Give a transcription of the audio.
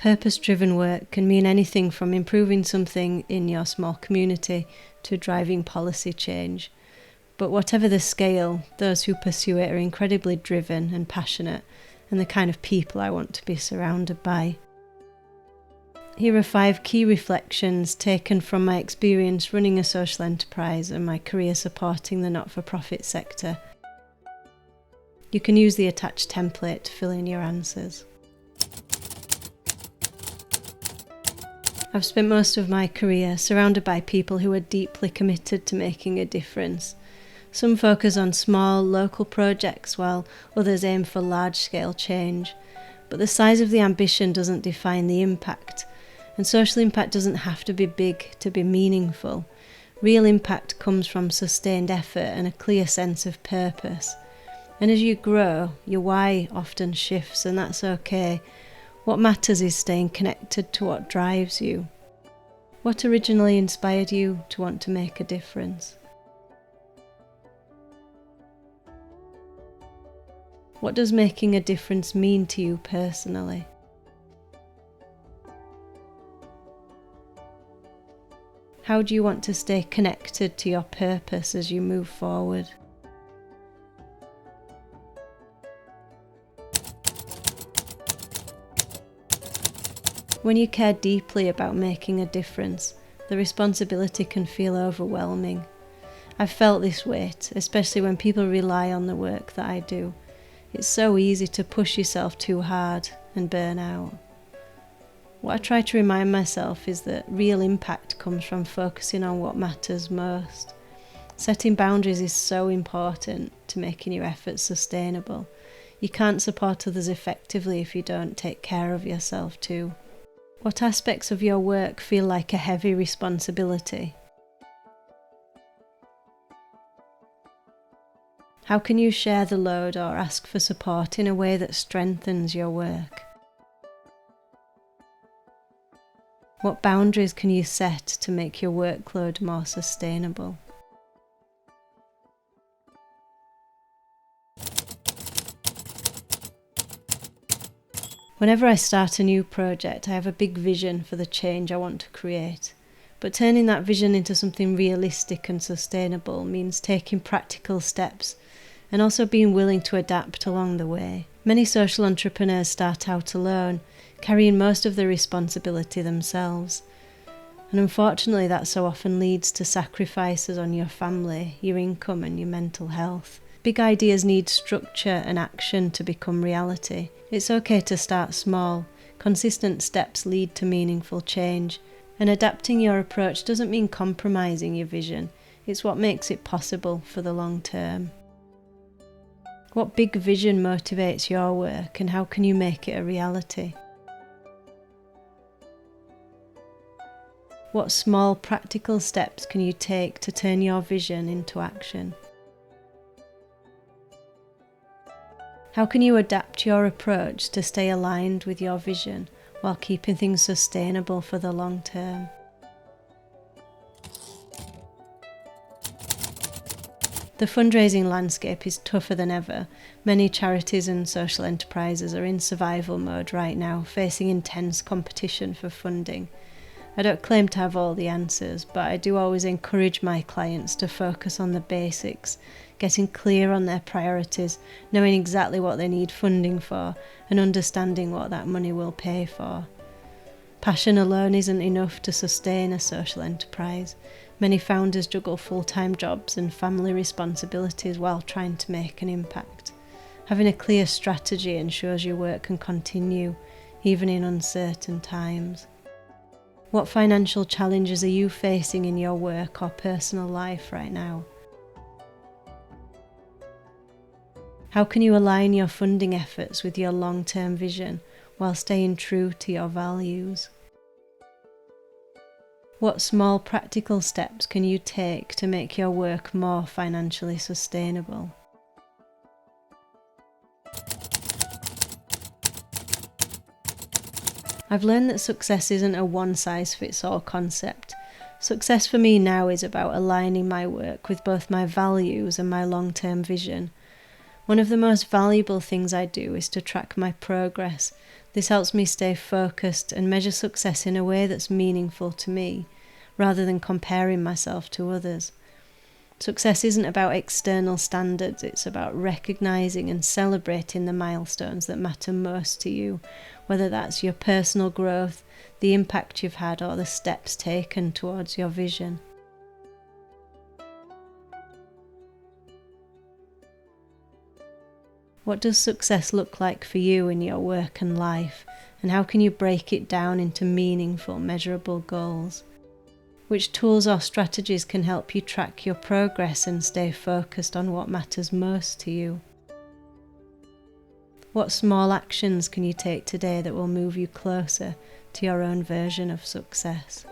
Purpose-driven work can mean anything from improving something in your small community to driving policy change. But whatever the scale, those who pursue it are incredibly driven and passionate, and the kind of people I want to be surrounded by. Here are 5 key reflections taken from my experience running a social enterprise and my career supporting the not-for-profit sector. You can use the attached template to fill in your answers. I've spent most of my career surrounded by people who are deeply committed to making a difference. Some focus on small, local projects while others aim for large-scale change. But the size of the ambition doesn't define the impact. And social impact doesn't have to be big to be meaningful. Real impact comes from sustained effort and a clear sense of purpose. And as you grow, your why often shifts, and that's okay. What matters is staying connected to what drives you. What originally inspired you to want to make a difference? What does making a difference mean to you personally? How do you want to stay connected to your purpose as you move forward? When you care deeply about making a difference, the responsibility can feel overwhelming. I've felt this weight, especially when people rely on the work that I do. It's so easy to push yourself too hard and burn out. What I try to remind myself is that real impact comes from focusing on what matters most. Setting boundaries is so important to making your efforts sustainable. You can't support others effectively if you don't take care of yourself too. What aspects of your work feel like a heavy responsibility? How can you share the load or ask for support in a way that strengthens your work? What boundaries can you set to make your workload more sustainable? Whenever I start a new project, I have a big vision for the change I want to create. But turning that vision into something realistic and sustainable means taking practical steps and also being willing to adapt along the way. Many social entrepreneurs start out alone, carrying most of the responsibility themselves. And unfortunately, that so often leads to sacrifices on your family, your income and your mental health. Big ideas need structure and action to become reality. It's okay to start small. Consistent steps lead to meaningful change. And adapting your approach doesn't mean compromising your vision. It's what makes it possible for the long term. What big vision motivates your work, and how can you make it a reality? What small practical steps can you take to turn your vision into action? How can you adapt your approach to stay aligned with your vision while keeping things sustainable for the long term? The fundraising landscape is tougher than ever. Many charities and social enterprises are in survival mode right now, facing intense competition for funding. I don't claim to have all the answers, but I do always encourage my clients to focus on the basics, getting clear on their priorities, knowing exactly what they need funding for, and understanding what that money will pay for. Passion alone isn't enough to sustain a social enterprise. Many founders juggle full-time jobs and family responsibilities while trying to make an impact. Having a clear strategy ensures your work can continue, even in uncertain times. What financial challenges are you facing in your work or personal life right now? How can you align your funding efforts with your long-term vision while staying true to your values? What small practical steps can you take to make your work more financially sustainable? I've learned that success isn't a one-size-fits-all concept. Success for me now is about aligning my work with both my values and my long-term vision. One of the most valuable things I do is to track my progress. This helps me stay focused and measure success in a way that's meaningful to me, rather than comparing myself to others. Success isn't about external standards, it's about recognizing and celebrating the milestones that matter most to you, whether that's your personal growth, the impact you've had, or the steps taken towards your vision. What does success look like for you in your work and life, and how can you break it down into meaningful, measurable goals? Which tools or strategies can help you track your progress and stay focused on what matters most to you? What small actions can you take today that will move you closer to your own version of success?